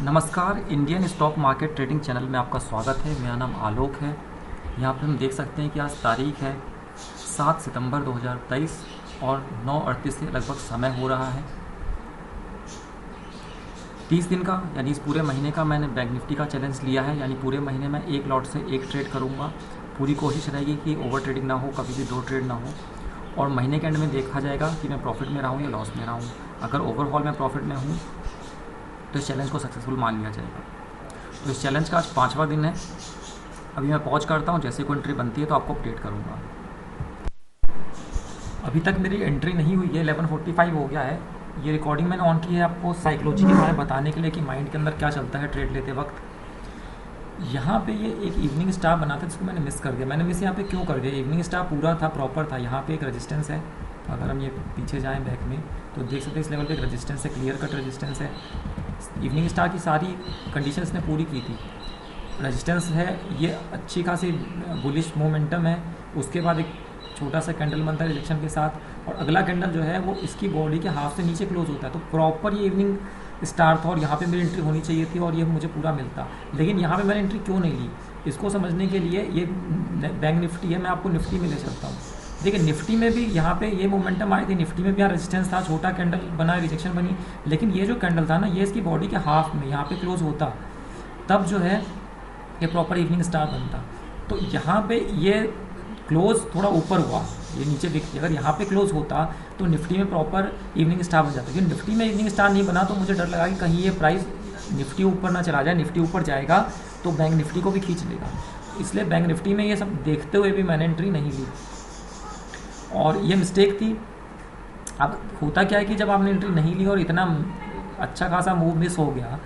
नमस्कार, Indian stock market trading channel में आपका स्वागत है। मेरा नाम आलोक है। यहाँ पे हम देख सकते हैं कि आज तारीख है 7 सितंबर 2023 और 9:38 से लगभग समय हो रहा है। 30 दिन का यानी इस पूरे महीने का मैंने बैंक निफ्टी का चैलेंज लिया है, यानी पूरे महीने में एक लॉट से एक ट्रेड करूँगा। पूरी कोशिश रहेगी कि ओवर ट्रेडिंग ना हो, कभी भी दो ट्रेड ना हो, और महीने के एंड में देखा जाएगा कि मैं प्रॉफिट में रहा हूँ या लॉस में रहा हूँ। अगर ओवरऑल मैं प्रॉफिट में हूँ तो इस चैलेंज को सक्सेसफुल मान लिया जाएगा। तो इस चैलेंज का आज 5वां दिन है। अभी मैं पॉज करता हूँ, जैसे कोई एंट्री बनती है तो आपको अपडेट करूँगा। अभी तक मेरी एंट्री नहीं हुई है, 11:45 हो गया है। ये रिकॉर्डिंग मैंने ऑन की है आपको साइकोलॉजी के बारे में बताने के लिए कि माइंड के अंदर क्या चलता है ट्रेड लेते वक्त। यहाँ पे ये एक इवनिंग स्टार बना था जिसको मैंने मिस कर दिया। मैंने मिस यहाँ पे क्यों कर दिया? इवनिंग स्टार पूरा था, प्रॉपर था। यहाँ पे एक रेजिस्टेंस है, अगर हम ये पीछे जाएं बैक में तो देख सकते हैं इस लेवल पे एक रेजिस्टेंस है, क्लियर कट रेजिस्टेंस है। इवनिंग स्टार की सारी कंडीशन इसने पूरी की थी। रेजिस्टेंस है, ये अच्छी खासी बुलिश मोमेंटम है। उसके बाद एक छोटा सा कैंडल बनता है रिजेक्शन के साथ, और अगला कैंडल जो है वो इसकी बॉडी के हाफ से नीचे क्लोज होता है। तो प्रॉपर ये इवनिंग स्टार था और यहाँ पे मेरी एंट्री होनी चाहिए थी और ये मुझे पूरा मिलता। लेकिन यहाँ पे मैंने एंट्री क्यों नहीं ली, इसको समझने के लिए ये बैंक निफ्टी है, मैं आपको निफ्टी में ले चलता हूँ। देखिए निफ्टी में भी यहाँ पे ये मोमेंटम आई थी, निफ्टी में भी यहाँ रेजिस्टेंस था, छोटा कैंडल बना, रिजेक्शन बनी। लेकिन ये जो कैंडल था ना, ये इसकी बॉडी के हाफ में यहाँ पे क्लोज होता, तब जो है ये प्रॉपर इवनिंग स्टार बनता। तो यहाँ पे ये क्लोज थोड़ा ऊपर हुआ, ये नीचे दिखती। अगर यहाँ पे क्लोज होता तो निफ्टी में प्रॉपर इवनिंग स्टार बन जाता। क्योंकि निफ्टी में इवनिंग स्टार नहीं बना तो मुझे डर लगा कि कहीं ये प्राइस निफ्टी ऊपर ना चला जाए। निफ्टी ऊपर जाएगा तो बैंक निफ्टी को भी खींच लेगा, इसलिए बैंक निफ्टी में ये सब देखते हुए भी मैंने एंट्री नहीं ली और ये मिस्टेक थी। अब होता क्या है कि जब आपने एंट्री नहीं ली और इतना अच्छा खासा मूव मिस हो गया,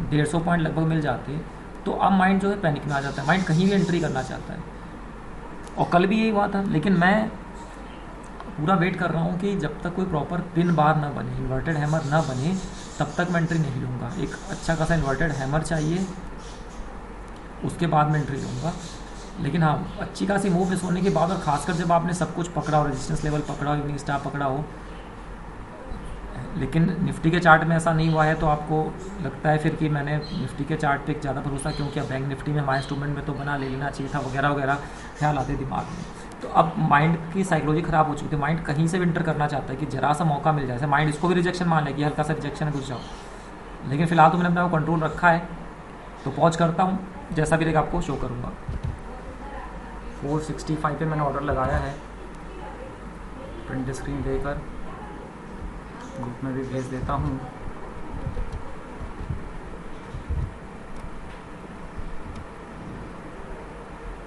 150 पॉइंट लगभग मिल जाते, तो अब माइंड जो है पैनिक में आ जाता है। माइंड कहीं भी एंट्री करना चाहता है, और कल भी यही हुआ था। लेकिन मैं पूरा वेट कर रहा हूँ कि जब तक कोई प्रॉपर पिन बार ना बने, इन्वर्टेड हैमर ना बने, तब तक मैं एंट्री नहीं लूँगा। एक अच्छा खासा इन्वर्टेड हैमर चाहिए, उसके बाद मैं एंट्री लूँगा। लेकिन हाँ, अच्छी खासी मूव मिस होने के बाद, और खासकर जब आपने सब कुछ पकड़ा हो, रेजिस्टेंस लेवल पकड़ा हो, इवनिंग स्टार पकड़ा हो, लेकिन निफ्टी के चार्ट में ऐसा नहीं हुआ है, तो आपको लगता है फिर कि मैंने निफ्टी के चार्ट पे ज़्यादा भरोसा क्यों किया, बैंक निफ्टी में हमारे इंस्ट्रूमेंट में तो बना ले लेना चाहिए था, वगैरह वगैरह ख्याल आते दिमाग में। तो अब माइंड की साइकोलॉजी ख़राब हो चुकी थी। माइंड कहीं से भी इंटर करना चाहता है कि जरा सा मौका मिल जाए। माइंड इसको भी रिजेक्शन मान ले कि हल्का सा रिजेक्शन है, घुस जाओ। लेकिन फिलहाल तो मैंने अपना कंट्रोल रखा है, तो पॉज करता हूँ, जैसा भी रहेगा आपको शो करूँगा। 465 पे मैंने ऑर्डर लगाया है, प्रिंट स्क्रीन लेकर ग्रुप में भी भेज देता हूँ।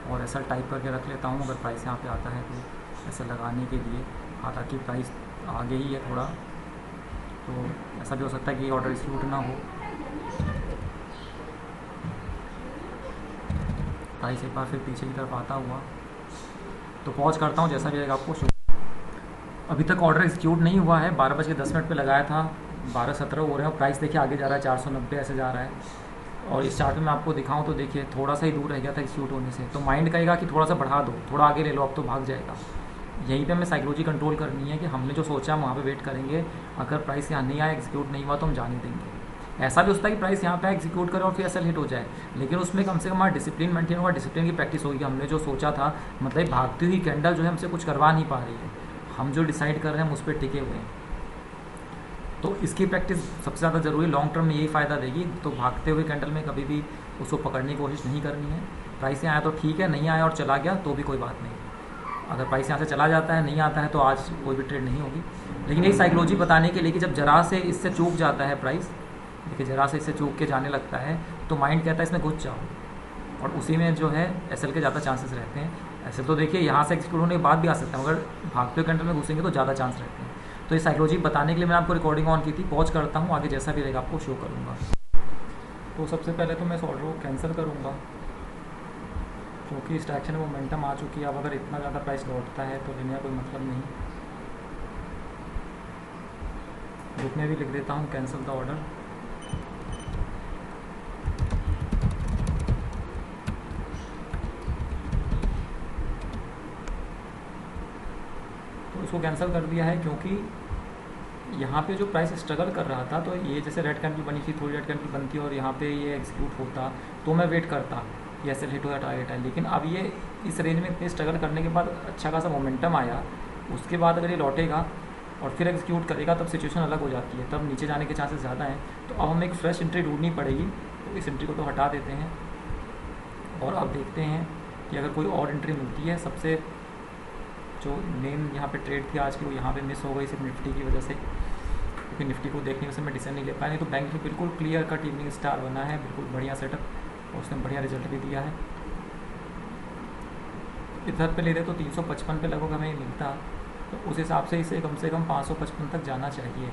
और ऐसा टाइप करके रख लेता हूँ, अगर प्राइस यहाँ पे आता है तो ऐसा लगाने के लिए। हालांकि प्राइस आगे ही है थोड़ा, तो ऐसा भी हो सकता है कि ऑर्डर एग्जीक्यूट ना हो। प्राइस एक बार फिर पीछे की तरफ आता हुआ, तो पॉज करता हूँ, जैसा भी रहेगा आपको शो। अभी तक ऑर्डर एग्जीक्यूट नहीं हुआ है। 12:10 पे लगाया था, 12:17 हो रहे हैं और प्राइस देखिए आगे जा रहा है, 490 ऐसे जा रहा है। और इस चार्ट में मैं आपको दिखाऊं तो देखिए थोड़ा सा ही दूर रह गया था एग्जीक्यूट होने से। तो माइंड कहेगा कि थोड़ा सा बढ़ा दो, थोड़ा आगे ले लो, अब तो भाग जाएगा। यहीं पे हमें साइकोलॉजी कंट्रोल करनी है कि हमने जो सोचा हम वहाँ पे वेट करेंगे। अगर प्राइस यहाँ नहीं आया, एग्जीक्यूट नहीं हुआ, तो हम जाने देंगे। ऐसा भी होता है कि प्राइस यहाँ पे एग्जीक्यूट करे और फिर एसएल हिट हो जाए, लेकिन उसमें कम से कम हमारा डिसिप्लिन मेंटेन होगा, डिसिप्लिन की प्रैक्टिस होगी। हमने जो सोचा था, मतलब भागती हुई कैंडल जो है हमसे कुछ करवा नहीं पा रही है, हम जो डिसाइड कर रहे हैं हम उस पर टिके हुए हैं। तो इसकी प्रैक्टिस सबसे ज़्यादा ज़रूरी, लॉन्ग टर्म में यही फ़ायदा देगी। तो भागते हुए कैंडल में कभी भी उसको पकड़ने की कोशिश नहीं करनी है। प्राइस यहाँ आया तो ठीक है, नहीं आया और चला गया तो भी कोई बात नहीं। अगर प्राइस यहाँ से चला जाता है, नहीं आता है, तो आज कोई भी ट्रेड नहीं होगी। लेकिन यही साइकोलॉजी बताने के लिए कि जब जरा से इससे चूक जाता है प्राइस, देखिए जरा से इससे चूक के जाने लगता है, तो माइंड कहता है इसमें घुस जाओ, और उसी में जो है एसएल के ज़्यादा चांसेस रहते हैं। ऐसे तो देखिए यहाँ से एक्सिक्यूट होने के बाद भी आ सकता है, मगर भागते हुए कैंडल में घुसेंगे तो ज़्यादा चांस रहते हैं। तो ये साइकोलॉजी बताने के लिए मैंने आपको रिकॉर्डिंग ऑन की थी। पॉज करता हूँ, आगे जैसा भी रहेगा आपको शो करूँगा। तो सबसे पहले तो मैं इस ऑर्डर को कैंसिल करूँगा, क्योंकि इस एक्शन में मोमेंटम आ चुकी है। अब अगर इतना ज़्यादा प्राइस लौटता है तो लेने का कोई मतलब नहीं। ग्रुप में भी लिख देता हूँ कैंसिल द ऑर्डर। तो इसको कैंसिल कर दिया है, क्योंकि यहाँ पे जो प्राइस स्ट्रगल कर रहा था, तो ये जैसे रेड कैंडल बनी थी, थोड़ी रेड कैंडल बनती और यहाँ पे ये एग्जीक्यूट होता, तो मैं वेट करता कि एसएल हिट हो या टारगेट है। लेकिन अब ये इस रेंज में इतने स्ट्रगल करने के बाद अच्छा खासा मोमेंटम आया, उसके बाद अगर ये लौटेगा और फिर एग्जीक्यूट करेगा तब सिचुएशन अलग हो जाती है, तब नीचे जाने के चांसेस ज़्यादा हैं। तो अब हमें एक फ्रेश एंट्री ढूंढनी पड़ेगी, तो इस एंट्री को तो हटा देते हैं और अब देखते हैं कि अगर कोई और एंट्री मिलती है। सबसे जो मेन यहाँ पे ट्रेड थी आज की, वो यहाँ पे मिस हो गई सिर्फ निफ्टी की वजह से, क्योंकि निफ्टी को देखने से मैं डिसीजन नहीं ले पाया। नहीं तो बैंक में बिल्कुल क्लियर कट इवनिंग स्टार बना है, बिल्कुल बढ़िया सेटअप, और उसने बढ़िया रिजल्ट भी दिया है। इधर पे ले रहे तो 355 पे लगभग हमें मिलता, तो उस हिसाब से इसे कम 555 तक जाना चाहिए।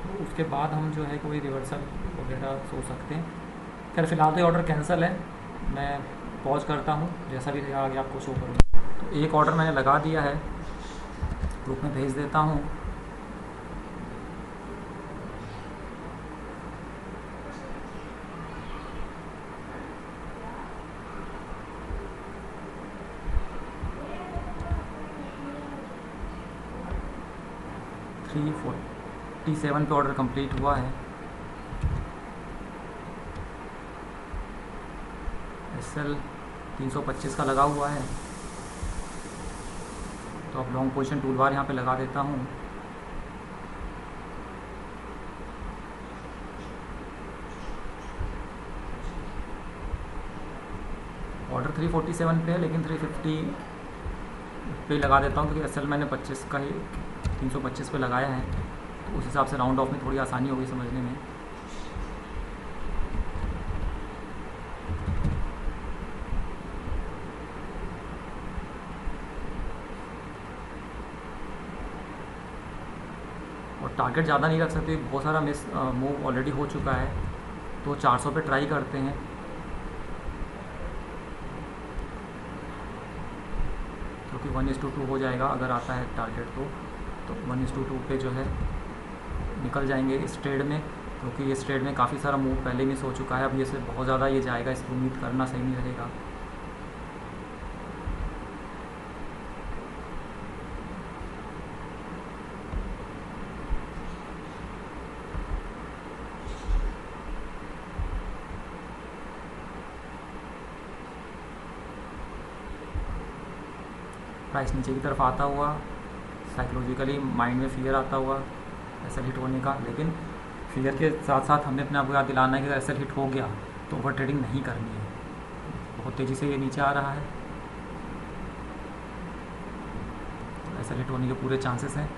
तो उसके बाद हम जो है कोई रिवर्सल वगैरह सोच सकते हैं। खैर फिलहाल तो ऑर्डर कैंसिल है, मैं पॉज करता हूँ, जैसा भी रहेगा आगे आपको शो करूँगा। तो एक ऑर्डर मैंने लगा दिया है, ग्रुप में भेज देता हूँ। $347 पे ऑर्डर कंप्लीट हुआ है। एसएल 325 का लगा हुआ है, तो अब लॉन्ग पोजीशन टूल बार यहाँ पे लगा देता हूँ। ऑर्डर 347 पे है, लेकिन 350 पे लगा देता हूँ, क्योंकि एसएल मैंने 25 का ही 325 पे लगाया है, तो उस हिसाब से राउंड ऑफ में थोड़ी आसानी होगी समझने में। और टारगेट ज़्यादा नहीं रख सकते, बहुत सारा मिस मूव ऑलरेडी हो चुका है, तो 400 पे ट्राई करते हैं। क्योंकि 1:2 हो जाएगा अगर आता है टारगेट, तो 1:2 पे जो है निकल जाएंगे इस ट्रेड में, क्योंकि इस ट्रेड में काफ़ी सारा मूव पहले मिस हो चुका है। अब ये से बहुत ज़्यादा ये जाएगा, इसको उम्मीद करना सही नहीं रहेगा। प्राइस नीचे की तरफ आता हुआ, साइकोलॉजिकली माइंड में फियर आता हुआ एसएल हिट होने का, लेकिन फियर के साथ साथ हमें अपने आप को याद दिलाना है कि अगर एसएल हिट हो गया तो ओवर ट्रेडिंग नहीं करनी है। बहुत तेज़ी से ये नीचे आ रहा है, तो एसएल हिट होने के पूरे चांसेस हैं।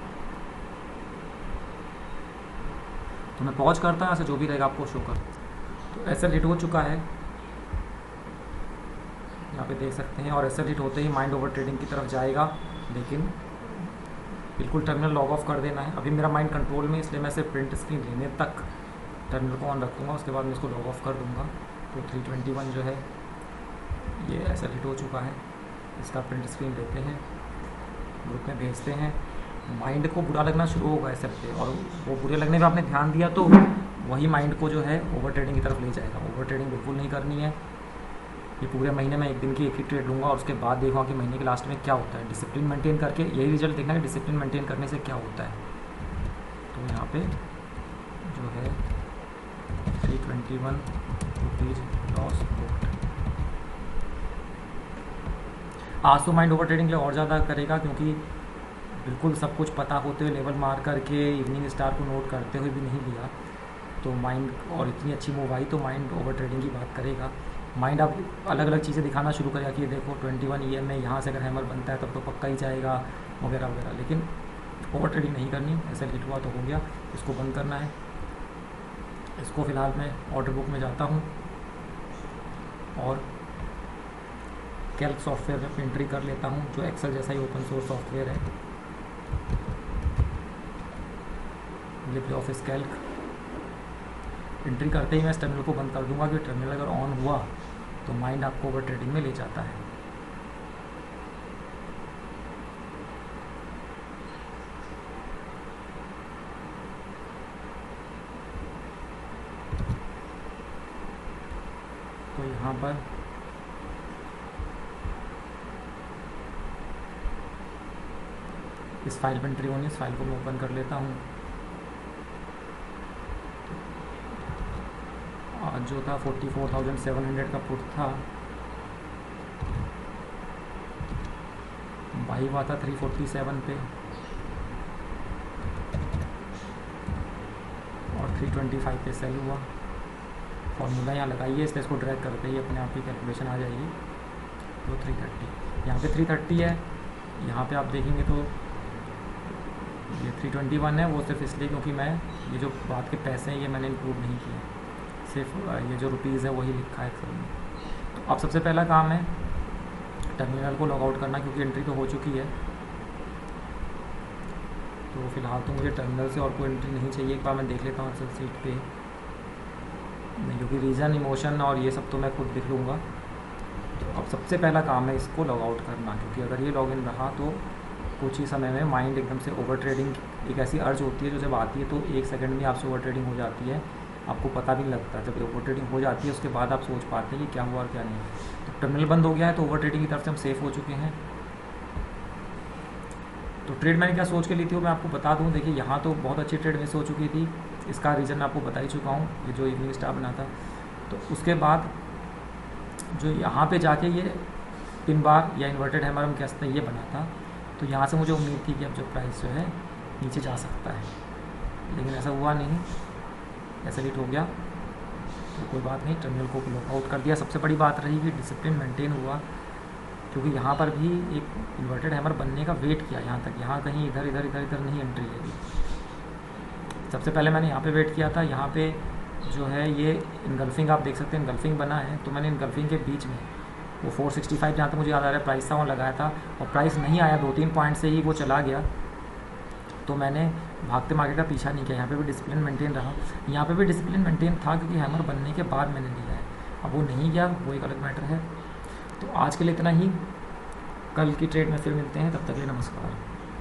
तो मैं पॉज करता हूँ, ऐसे जो भी रहेगा आपको शो कर। तो एसएल हिट हो चुका है, यहाँ पे देख सकते हैं, और एसएल हिट होते ही माइंड ओवर ट्रेडिंग की तरफ जाएगा, लेकिन बिल्कुल टर्मिनल लॉग ऑफ कर देना है। अभी मेरा माइंड कंट्रोल में, इसलिए मैं सिर्फ प्रिंट स्क्रीन लेने तक टर्मिनल को ऑन रखूँगा, उसके बाद मैं इसको लॉग ऑफ कर दूँगा। तो 321 जो है ये एसएल हिट हो चुका है, इसका प्रिंट स्क्रीन लेते हैं, ग्रुप में भेजते हैं। माइंड को बुरा लगना शुरू होगा एसएल पे, और वो बुरे लगने पर आपने ध्यान दिया तो वही माइंड को जो है ओवर ट्रेडिंग की तरफ ले जाएगा। ओवर ट्रेडिंग बिल्कुल नहीं करनी है। ये पूरे महीने में एक दिन की एक ही ट्रेड लूँगा, और उसके बाद देखूँगा कि महीने के लास्ट में क्या होता है। डिसिप्लिन मेंटेन करके यही रिजल्ट देखना है, डिसिप्लिन मेंटेन करने से क्या होता है। तो यहाँ पे जो है 321 रुपीज़ लॉस बुक्ड। आज तो माइंड ओवर ट्रेडिंग के लिए और ज़्यादा करेगा, क्योंकि बिल्कुल सब कुछ पता होते हुए लेवल मार करके इवनिंग स्टार को नोट करते हुए भी नहीं लिया, तो माइंड, और इतनी अच्छी मूव आई तो माइंड ओवर ट्रेडिंग की बात करेगा। माइंड अब अलग अलग चीज़ें दिखाना शुरू करेगा कि देखो 21 EM में यहाँ से अगर हैमर बनता है तब तो पक्का ही जाएगा वगैरह वगैरह, लेकिन ओवर ट्रेडिंग नहीं करनी। ऐसे हिट हुआ तो हो गया, इसको बंद करना है। इसको फ़िलहाल मैं ऑर्डर बुक में जाता हूँ और कैल्क सॉफ्टवेयर में एंट्री कर लेता हूँ, जो एक्सेल जैसा ही ओपन सोर्स सॉफ्टवेयर है, लिब्रे ऑफिस कैल्क। एंट्री करते ही मैं इस टर्मिनल को बंद कर दूंगा, कि टर्मिनल अगर ऑन हुआ तो माइंड आपको ओवर ट्रेडिंग में ले जाता है। तो यहाँ पर इस फाइल पर एंट्री होनी है, इस फाइल को मैं ओपन कर लेता हूँ। आज जो था 44,700 का पुट था, बाई हुआ था 347 पे और 325 पे सेल हुआ। फॉर्मूला यहाँ लगाइए, इसलिए इसको ड्रैग करते ही अपने आप ही कैलकुलेशन आ जाएगी। तो 330 यहाँ पे 330 है, यहाँ पे आप देखेंगे तो ये 321 है। वो सिर्फ इसलिए क्योंकि मैं ये जो बात के पैसे हैं ये मैंने इंक्लूड नहीं किए, सिर्फ ये जो रुपीज़ है वही लिखा है एक्सेल में। तो अब सबसे पहला काम है टर्मिनल को लॉग आउट करना, क्योंकि एंट्री तो हो चुकी है। तो फिलहाल तो मुझे टर्मिनल से और कोई एंट्री नहीं चाहिए। एक बार मैं देख लेता हूँ एक्सेल सीट पे, नहीं, क्योंकि रीज़न, इमोशन और ये सब तो मैं खुद लिख लूँगा। तो अब सबसे पहला काम है इसको लॉग आउट करना, क्योंकि अगर ये लॉग इन रहा तो कुछ ही समय में माइंड एकदम से ओवर ट्रेडिंग, एक ऐसी अर्ज होती है जो जब आती है तो 1 सेकंड में आपसे ओवर ट्रेडिंग हो जाती है, आपको पता भी नहीं लगता। जब ओवर ट्रेडिंग हो जाती है उसके बाद आप सोच पाते हैं कि क्या हुआ और क्या नहीं। तो टर्मिनल बंद हो गया है, तो ओवर ट्रेडिंग की तरफ से हम सेफ हो चुके हैं। तो ट्रेड मैंने क्या सोच के ली थी वो मैं आपको बता दूं। देखिए यहाँ तो बहुत अच्छी ट्रेड मिस हो चुकी थी, इसका रीज़न मैं आपको बता ही चुका हूँ, ये जो इवनिंग स्टार बना था। तो उसके बाद जो यहाँ पे जाके ये पिन बार या इन्वर्टेड हैमर हम कहते हैं ये बना था, तो यहाँ से मुझे उम्मीद थी कि अब जो प्राइस जो है नीचे जा सकता है, लेकिन ऐसा हुआ नहीं, ऐसा हिट हो गया। तो कोई बात नहीं, टर्मिनल को लॉक आउट कर दिया। सबसे बड़ी बात रही कि डिसिप्लिन मेंटेन हुआ, क्योंकि यहाँ पर भी एक इन्वर्टेड हैमर बनने का वेट किया यहाँ तक, यहाँ कहीं इधर इधर इधर इधर नहीं एंट्री है। सबसे पहले मैंने यहाँ पे वेट किया था, यहाँ पे जो है ये इनगल्फिंग आप देख सकते हैं, इनगल्फिंग बना है। तो मैंने इनगल्फिंग के बीच में वो 465 जहाँ तक मुझे याद आ रहा है प्राइस था वहाँ लगाया था, और प्राइस नहीं आया, 2-3 पॉइंट से ही वो चला गया। तो मैंने भागते मार्केट का पीछा नहीं किया, यहाँ पे भी डिसिप्लिन मेंटेन रहा। यहाँ पे भी डिसिप्लिन मेंटेन था क्योंकि हैमर बनने के बाद मैंने लिया है। अब वो नहीं गया, वो एक अलग मैटर है। तो आज के लिए इतना ही, कल की ट्रेड में फिर मिलते हैं, तब तक के लिए नमस्कार।